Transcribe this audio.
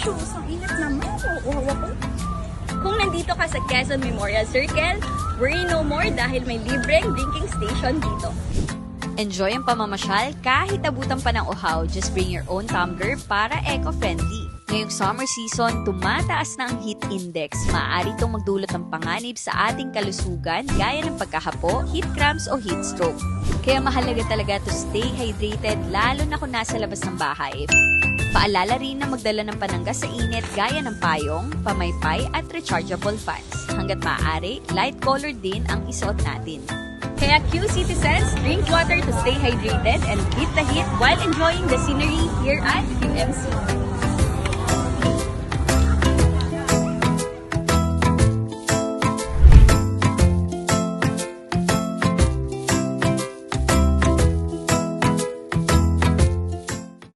Sus, ang init naman. Oo, ako. Kung nandito ka sa Quezon Memorial Circle, worry no more dahil may libreng drinking station dito. Enjoy ang pamamasyal kahit abutan pa ng uhaw. Just bring your own tumbler para eco-friendly. Ngayong summer season, tumataas na ang heat index. Maaari itong magdulot ng panganib sa ating kalusugan gaya ng pagkahapo, heat cramps o heat stroke. Kaya mahalaga talaga to stay hydrated lalo na kung nasa labas ng bahay. Paalala rin na magdala ng pananggas sa init gaya ng payong, pamaypay at rechargeable fans. Hanggat maaari, light colored din ang isuot natin. Kaya Q citizens, drink water to stay hydrated and beat the heat while enjoying the scenery here at QMC.